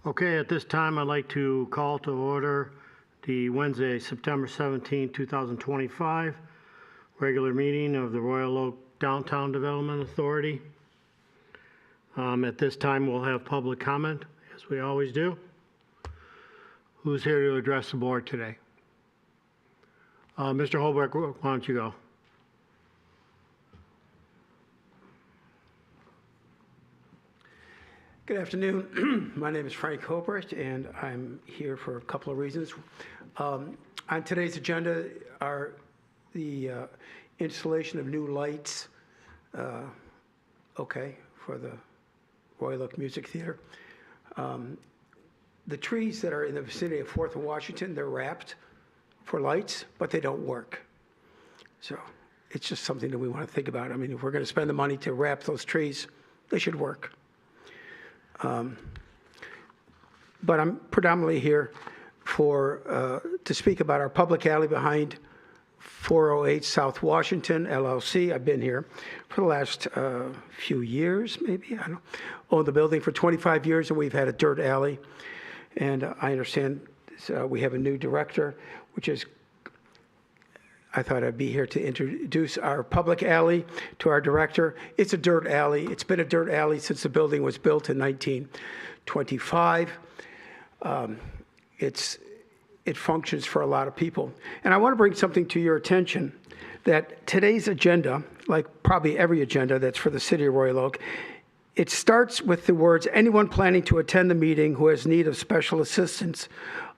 Okay, at this time, I'd like to call to order the Wednesday, September 17, 2025, regular meeting of the Royal Oak Downtown Development Authority. At this time, we'll have public comment, as we always do. Who's here to address the board today? Mr. Holbrook, why don't you go? Good afternoon. My name is Frank Hobrecht, and I'm here for a couple of reasons. On today's agenda are the installation of new lights, for the Royal Oak Music Theater. The trees that are in the vicinity of 4th and Washington, they're wrapped for lights, but they don't work. So it's just something that we want to think about. I mean, if we're going to spend the money to wrap those trees, they should work. But I'm predominantly here to speak about our public alley behind 408 South Washington, LLC. I've been here for the last few years, maybe. I don't know. Owned the building for 25 years, and we've had a dirt alley. And I understand we have a new director, which is, I thought I'd be here to introduce our public alley to our director. It's a dirt alley. It's been a dirt alley since the building was built in 1925. It functions for a lot of people. And I want to bring something to your attention, that today's agenda, like probably every agenda that's for the city of Royal Oak, it starts with the words, anyone planning to attend the meeting who has need of special assistance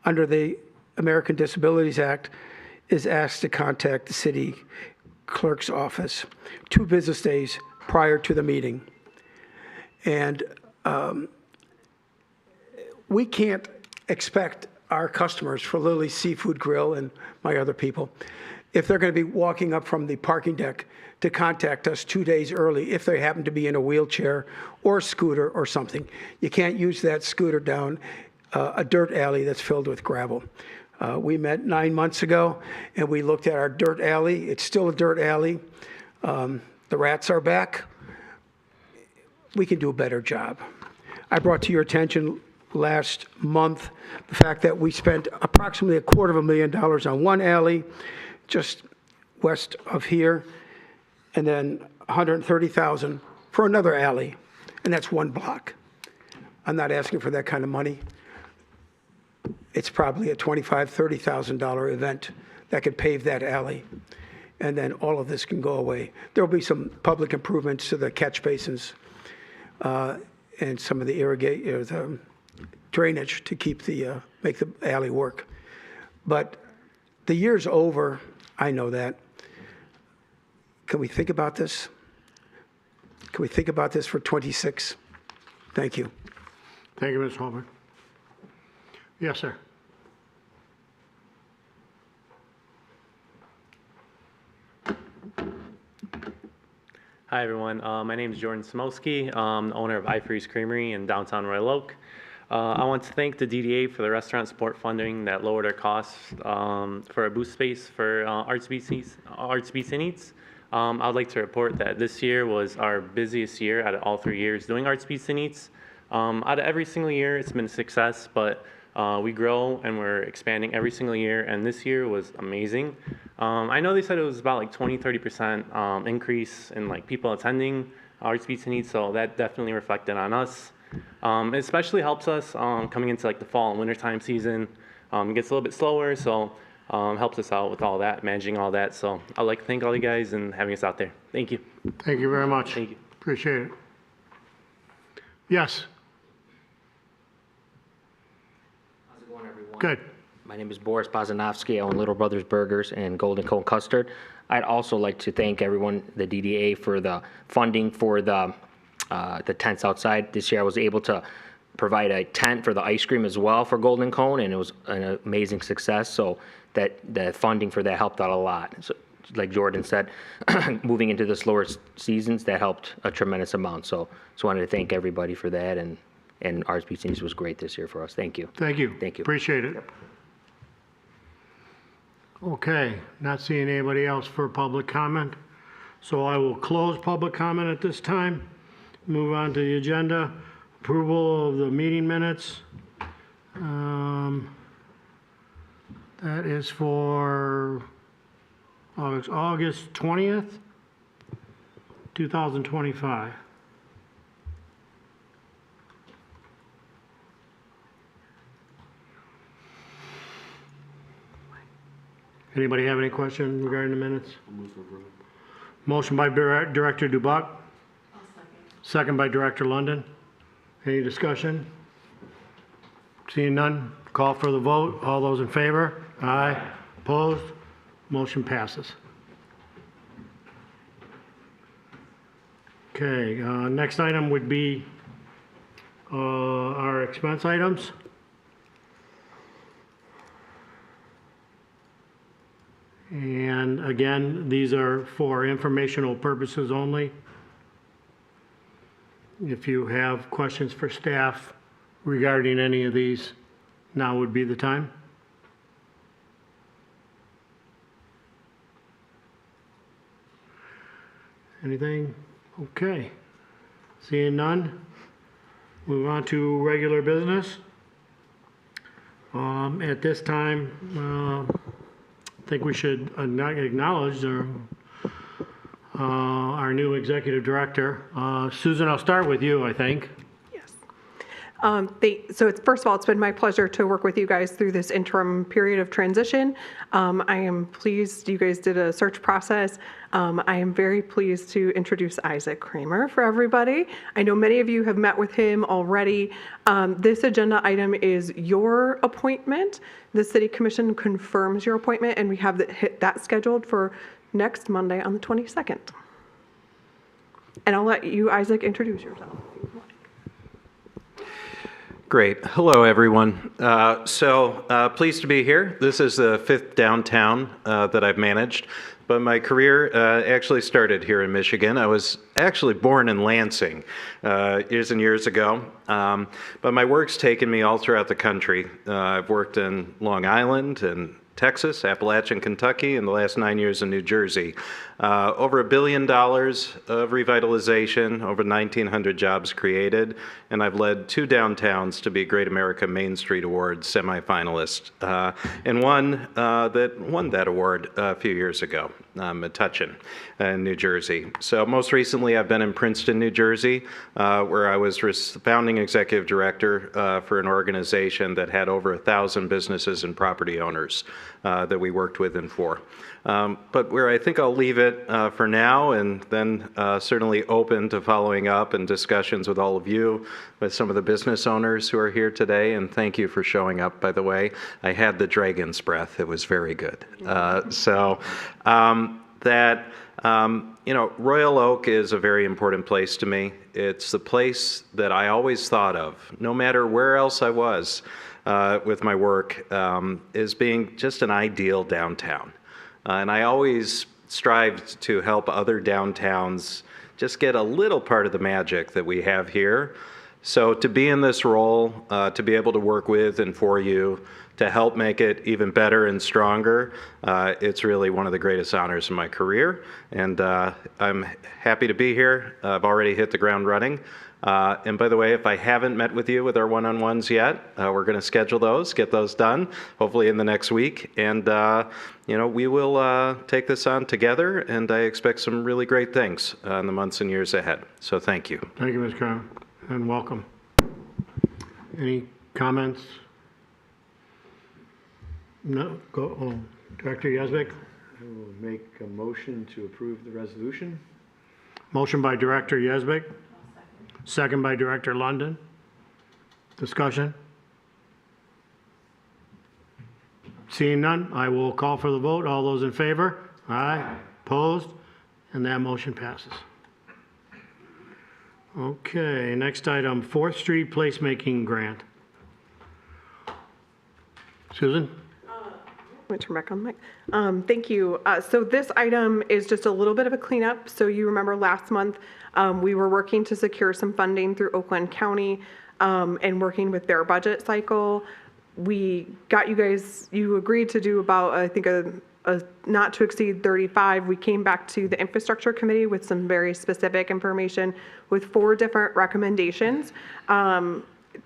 under the American Disabilities Act is asked to contact the city clerk's office 2 business days prior to the meeting. And we can't expect our customers for Lily's Seafood Grill and my other people, if they're going to be walking up from the parking deck, to contact us 2 days early if they happen to be in a wheelchair or scooter or something. You can't use that scooter down a dirt alley that's filled with gravel. We met 9 months ago, and we looked at our dirt alley. It's still a dirt alley. The rats are back. We can do a better job. I brought to your attention last month the fact that we spent approximately $250,000 on one alley just west of here, and then $130,000 for another alley, and that's 1 block. I'm not asking for that kind of money. It's probably a $25,000, $30,000 event that could pave that alley, and then all of this can go away. There will be some public improvements to the catch basins and some of the the drainage to keep make the alley work. But the year's over. I know that. Can we think about this? Can we think about this for 26? Thank you. Thank you, Mr. Holbrook. Yes, sir. Hi, everyone. My name is Jordan Smolsky. I'm the owner of iFreeze Creamery in downtown Royal Oak. I want to thank the DDA for the restaurant support funding that lowered our costs for a booth space for Arts Beats and Eats. I would like to report that this year was our busiest year out of all 3 years doing Arts Beats and Eats. Out of every single year, it's been a success, but we grow and we're expanding every single year, and this year was amazing. I know they said it was about like 20-30% increase in like people attending Arts Beats and Eats, so that definitely reflected on us. It especially helps us coming into like the fall and wintertime season. It gets a little bit slower, so helps us out with all that, managing all that. So I'd like to thank all you guys and having us out there. Thank you. Thank you very much. Thank you. Appreciate it. Yes. How's it going, everyone? Good. My name is Boris Bozanovsky. I own Little Brothers Burgers and Golden Cone Custard. I'd also like to thank everyone, the DDA, for the funding for the tents outside. This year I was able to provide a tent for the ice cream as well for Golden Cone, and it was an amazing success. So the funding for that helped out a lot. So, like Jordan said, moving into the slower seasons, that helped a tremendous amount. So just wanted to thank everybody for that, and Arts Beats and Eats was great this year for us. Thank you. Thank you. Thank you. Appreciate it. Yep. Okay, not seeing anybody else for public comment. So I will close public comment at this time. Move on to the agenda. Approval of the meeting minutes. That is for August 20th, 2025. Anybody have any questions regarding the minutes? Motion by Director Dubuck. Second by Director London. Any discussion? Seeing none, call for the vote. All those in favor? Aye. Opposed? Motion passes. Okay, next item would be our expense items. And again, these are for informational purposes only. If you have questions for staff regarding any of these, now would be the time. Anything? Okay. Seeing none, move on to regular business. At this time, I think we should acknowledge our new executive director. Susan, I'll start with you, I think. Yes. First of all, it's been my pleasure to work with you guys through this interim period of transition. I am pleased you guys did a search process. I am very pleased to introduce Isaac Kramer for everybody. I know many of you have met with him already. This agenda item is your appointment. The City Commission confirms your appointment, and we have that scheduled for next Monday on the 22nd. And I'll let you, Isaac, introduce yourself. Great. Hello, everyone. Pleased to be here. This is the 5th downtown that I've managed, but my career actually started here in Michigan. I was actually born in Lansing years and years ago, but my work's taken me all throughout the country. I've worked in Long Island and Texas, Appalachian, Kentucky, and the last 9 years in New Jersey. Over $1 billion of revitalization, over 1,900 jobs created, and I've led 2 downtowns to be Great America Main Street Awards semifinalist, and one that won that award a few years ago, Metuchen in New Jersey. So most recently I've been in Princeton, New Jersey, where I was founding executive director for an organization that had over 1,000 businesses and property owners that we worked with and for. But where I think I'll leave it for now, and then certainly open to following up and discussions with all of you, with some of the business owners who are here today, and thank you for showing up, by the way. I had the dragon's breath. It was very good. Royal Oak is a very important place to me. It's the place that I always thought of, no matter where else I was with my work, as being just an ideal downtown. And I always strived to help other downtowns just get a little part of the magic that we have here. So to be in this role, to be able to work with and for you, to help make it even better and stronger, it's really one of the greatest honors in my career. And I'm happy to be here. I've already hit the ground running. And by the way, if I haven't met with you with our one-on-ones yet, we're going to schedule those, get those done, hopefully in the next week. And, we will take this on together, and I expect some really great things in the months and years ahead. So thank you. Thank you, Ms. Kramer, and welcome. Any comments? No? Director Yazbek? I will make a motion to approve the resolution. Motion by Director Yazbek. Second by Director London. Discussion? Seeing none, I will call for the vote. All those in favor? Aye. Opposed? And that motion passes. Okay, next item, 4th Street Placemaking Grant. Susan? I'm going to turn back on the mic. Thank you. So this item is just a little bit of a cleanup. So you remember last month, we were working to secure some funding through Oakland County and working with their budget cycle. We got you agreed to do about, I think, a not to exceed 35. We came back to the infrastructure committee with some very specific information with 4 different recommendations.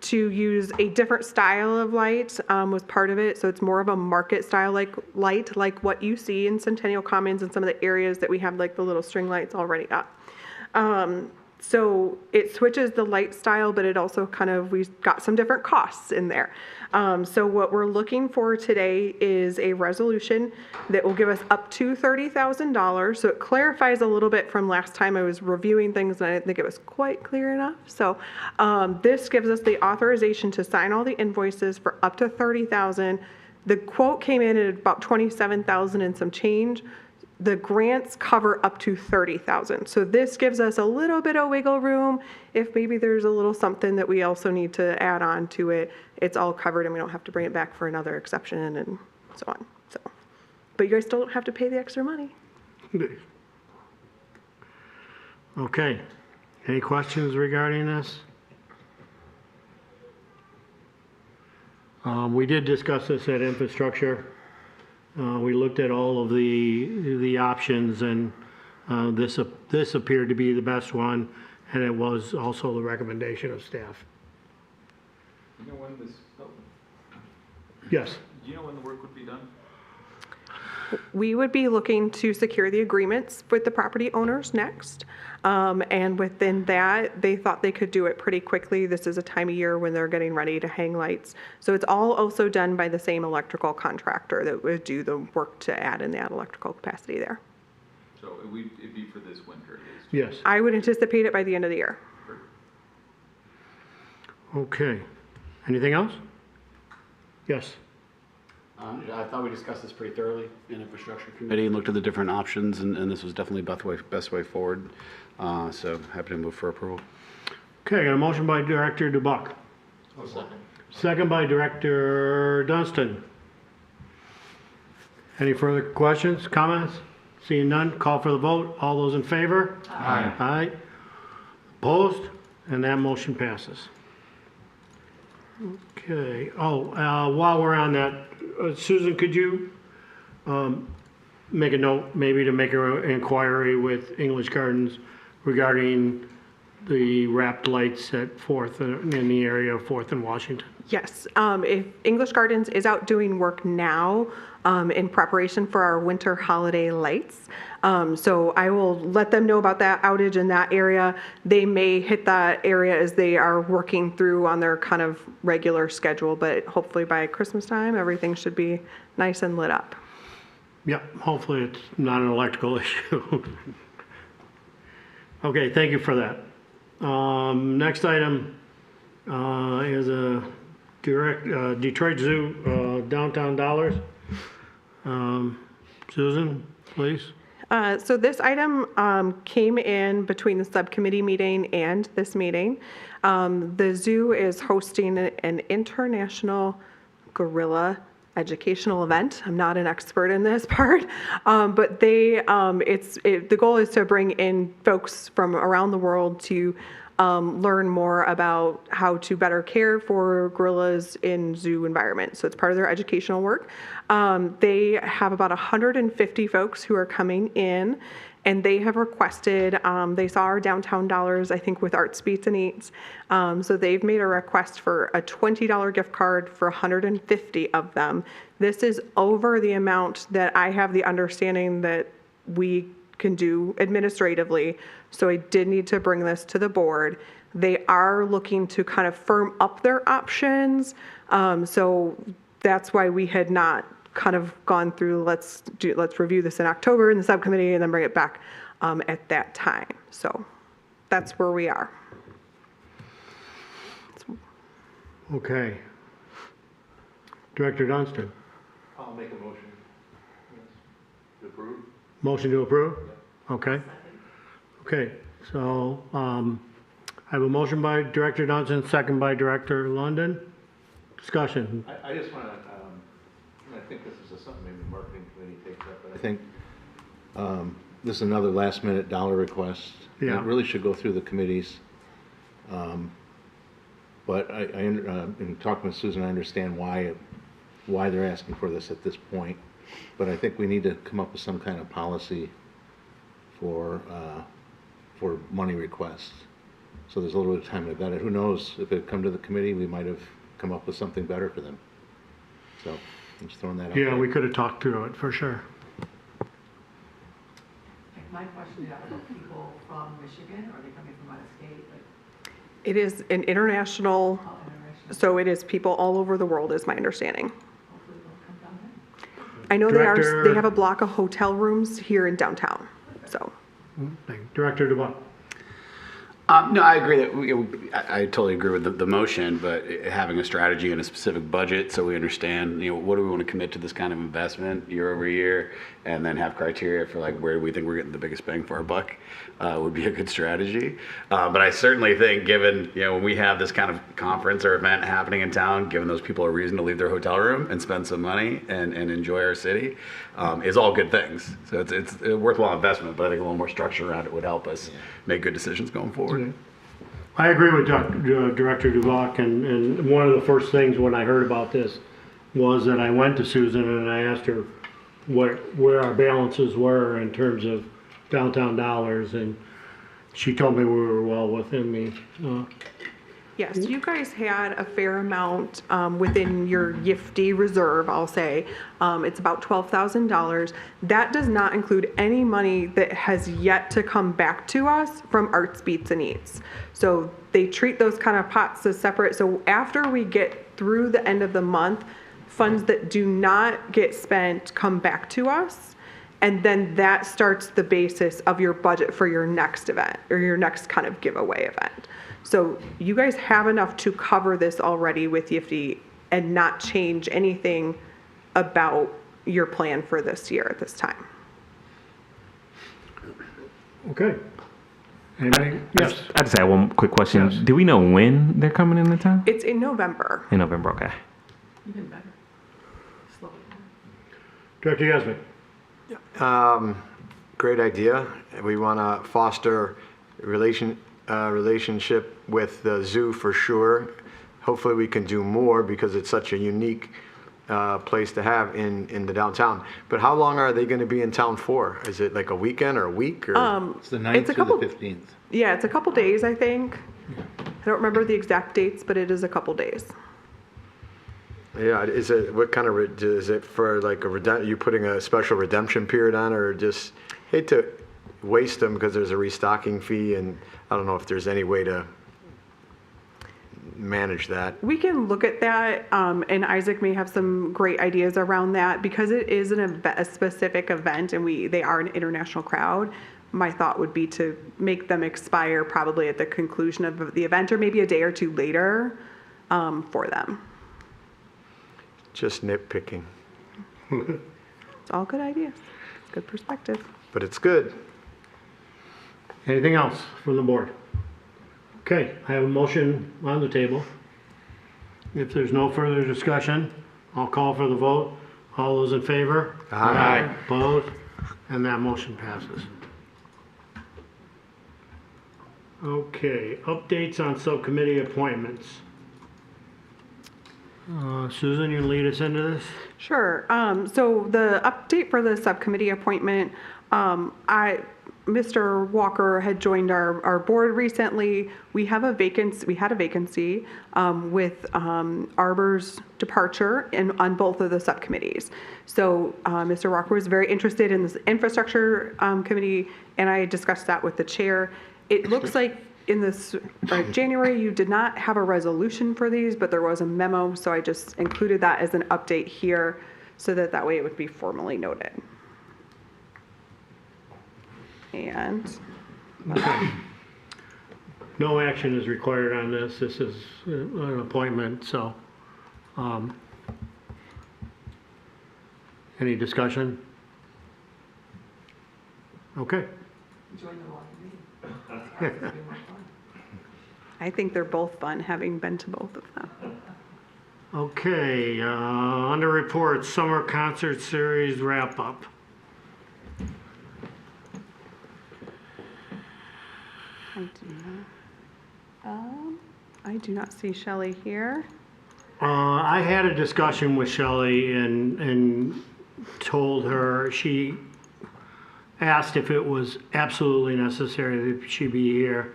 to use a different style of light was part of it. So it's more of a market style like light, like what you see in Centennial Commons and some of the areas that we have like the little string lights already up. So it switches the light style, but it also we've got some different costs in there. So what we're looking for today is a resolution that will give us up to $30,000. So it clarifies a little bit from last time I was reviewing things and I didn't think it was quite clear enough. So this gives us the authorization to sign all the invoices for up to $30,000. The quote came in at about $27,000 and some change. The grants cover up to $30,000. So this gives us a little bit of wiggle room. If maybe there's a little something that we also need to add on to it, it's all covered and we don't have to bring it back for another exception and so on. So, but you guys still don't have to pay the extra money. Okay. Any questions regarding this? We did discuss this at infrastructure. We looked at all of the options, and this appeared to be the best one, and it was also the recommendation of staff. You know when this, Yes. do you know when the work would be done? We would be looking to secure the agreements with the property owners next. And within that, they thought they could do it pretty quickly. This is a time of year when they're getting ready to hang lights. So it's all also done by the same electrical contractor that would do the work to add in that electrical capacity there. So it'd be for this winter at least? Yes. I would anticipate it by the end of the year. Okay. Anything else? Yes. I thought we discussed this pretty thoroughly in infrastructure committee and looked at the different options, and this was definitely best way forward. So happy to move for approval. Okay, I got a motion by Director DeBuck. Second by Director Dunstan. Any further questions, comments? Seeing none, call for the vote. All those in favor? Aye. Aye. Opposed? And that motion passes. Okay, while we're on that, Susan, could you make a note, maybe to make an inquiry with English Gardens regarding the wrapped lights at 4th, in the area of 4th and Washington? Yes, if English Gardens is out doing work now in preparation for our winter holiday lights. So I will let them know about that outage in that area. They may hit that area as they are working through on their kind of regular schedule, but hopefully by Christmas time, everything should be nice and lit up. Yep, hopefully it's not an electrical issue. Okay, thank you for that. Next item is a Detroit Zoo downtown dollars. Susan, please. So this item came in between the subcommittee meeting and this meeting. The zoo is hosting an international gorilla educational event. I'm not an expert in this part, but the goal is to bring in folks from around the world to learn more about how to better care for gorillas in zoo environments. So it's part of their educational work. They have about 150 folks who are coming in, and they have requested, they saw our downtown dollars, I think, with Arts Beats and Eats. So they've made a request for a $20 gift card for 150 of them. This is over the amount that I have the understanding that we can do administratively. So I did need to bring this to the board. They are looking to kind of firm up their options. So that's why we had not kind of gone through, let's review this in October in the subcommittee and then bring it back at that time. So that's where we are. Okay. Director Dunstan. I'll make a motion. To approve? Motion to approve? Okay. Okay, so I have a motion by Director Dunstan, second by Director London. Discussion. I just want to, I think this is something maybe the marketing committee takes up, but I think this is another last minute dollar request. Yeah. It really should go through the committees. But in talking with Susan, I understand why they're asking for this at this point. But I think we need to come up with some kind of policy for money requests. So there's a little bit of time to vet it. Who knows, if it come to the committee, we might have come up with something better for them. So I'm just throwing that out there. Yeah, we could have talked through it, for sure. My question is, are people from Michigan, or are they coming from out of state? Like, It is an international, all international? so it is people all over the world, is my understanding. Hopefully they'll come down here. I know Director- they have a block of hotel rooms here in downtown, so. Director DeBuck. No, I agree that I totally agree with the motion, but having a strategy and a specific budget so we understand, what do we want to commit to this kind of investment year over year, and then have criteria for like where we think we're getting the biggest bang for our buck would be a good strategy. But I certainly think given, when we have this kind of conference or event happening in town, giving those people a reason to leave their hotel room and spend some money and enjoy our city is all good things. So it's a worthwhile investment, but I think a little more structure around it would help us make good decisions going forward. I agree with Director DeBuck, and one of the first things when I heard about this was that I went to Susan and I asked her where our balances were in terms of downtown dollars, and she told me we were well within the, Yes, you guys had a fair amount within your YIFT reserve, I'll say. It's about $12,000. That does not include any money that has yet to come back to us from Arts, Beats, and Eats. So they treat those kind of pots as separate. So after we get through the end of the month, funds that do not get spent come back to us. And then that starts the basis of your budget for your next event or your next kind of giveaway event. So you guys have enough to cover this already with YIFT and not change anything about your plan for this year at this time. okay. Anybody? Yes. I just had one quick question. Yes. Do we know when they're coming into town? It's in November. In November, okay. Even better. Slow it down. Director Yasmin. Great idea. We want to foster relationship with the zoo for sure. Hopefully we can do more because it's such a unique place to have in the downtown. But how long are they going to be in town for? Is it like a weekend or a week? Or? It's the 9th through the 15th. Yeah, it's a couple days, I think. I don't remember the exact dates, but it is a couple days. Yeah, is it, what kind of, is it for like you putting a special redemption period on, or just hate to waste them because there's a restocking fee, and I don't know if there's any way to manage that. We can look at that, and Isaac may have some great ideas around that because it is a specific event and they are an international crowd. My thought would be to make them expire probably at the conclusion of the event or maybe a day or two later for them. Just nitpicking, It's all good ideas. It's good perspective. but it's good. Anything else from the board? Okay, I have a motion on the table. If there's no further discussion, I'll call for the vote. All those in favor? Aye. Opposed? And that motion passes. Okay, updates on subcommittee appointments. Susan, you lead us into this? Sure. So the update for the subcommittee appointment, Mr. Walker had joined our board recently. We had a vacancy with Arbor's departure on both of the subcommittees. So Mr. Walker was very interested in this infrastructure committee, and I discussed that with the chair. It looks like in this January, you did not have a resolution for these, but there was a memo, so I just included that as an update here so that way it would be formally noted. And No action is required on this. This is an appointment, so. Any discussion? Okay. Join the walking meeting. It's gonna be more fun. I think they're both fun, having been to both of them. Okay, under reports, summer concert series wrap up. I do not see Shelley here. I had a discussion with Shelley and told her, she asked if it was absolutely necessary that she be here.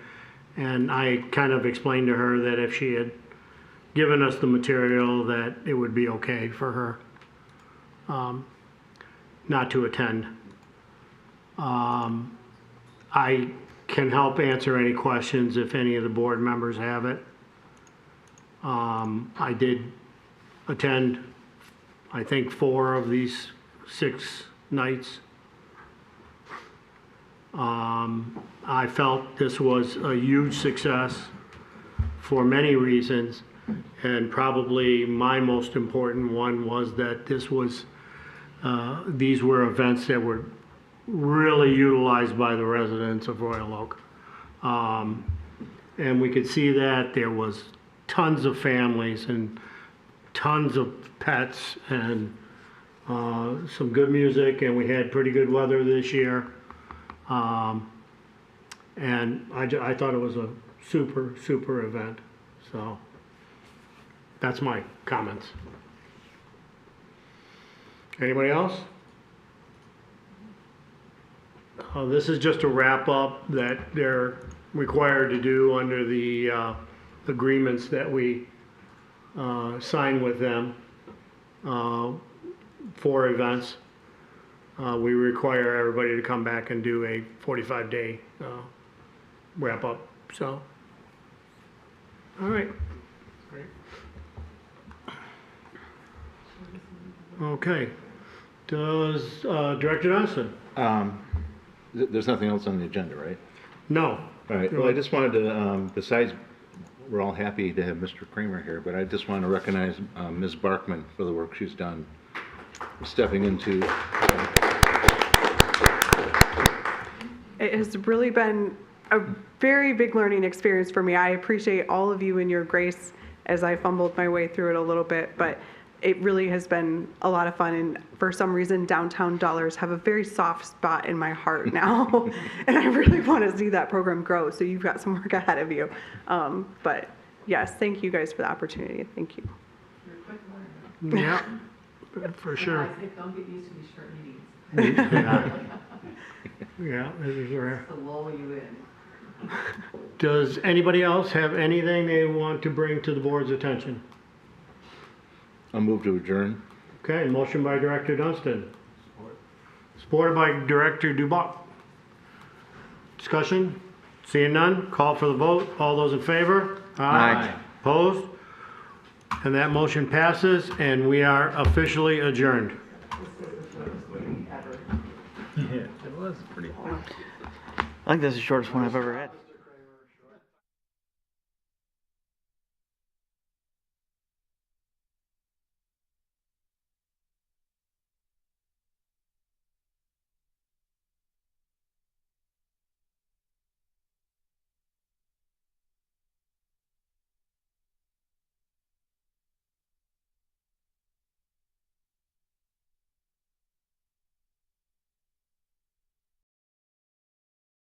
And I kind of explained to her that if she had given us the material, that it would be okay for her not to attend. I can help answer any questions if any of the board members have it. I did attend, I think, 4 of these 6 nights. I felt this was a huge success for many reasons, and probably my most important one was that this was, these were events that were really utilized by the residents of Royal Oak. And we could see that there was tons of families and tons of pets and some good music, and we had pretty good weather this year. And I thought it was a super, super event. So that's my comments. Anybody else? This is just a wrap up that they're required to do under the agreements that we signed with them for events. We require everybody to come back and do a 45-day wrap up. So, all right. Okay. Does Director Johnson? There's nothing else on the agenda, right? No. All right, well, I just wanted to, besides, we're all happy to have Mr. Kramer here, but I just want to recognize Ms. Barkman for the work she's done, stepping into. It has really been a very big learning experience for me. I appreciate all of you and your grace as I fumbled my way through it a little bit, but it really has been a lot of fun. And for some reason, downtown dollars have a very soft spot in my heart now. And I really want to see that program grow. So you've got some work ahead of you. But yes, thank you guys for the opportunity. Thank you. You're a quick learner. Yeah, for sure. And I think don't get used to these short meetings. Yeah, this is rare. To lull you in. Does anybody else have anything they want to bring to the board's attention? I'll move to adjourn. Okay, motion by Director Dunstan. Supported by Director Duboc. Discussion? Seeing none, call for the vote. All those in favor? Aye. Opposed? And that motion passes, and we are officially adjourned. This is the shortest meeting ever. I think that's the shortest one I've ever had.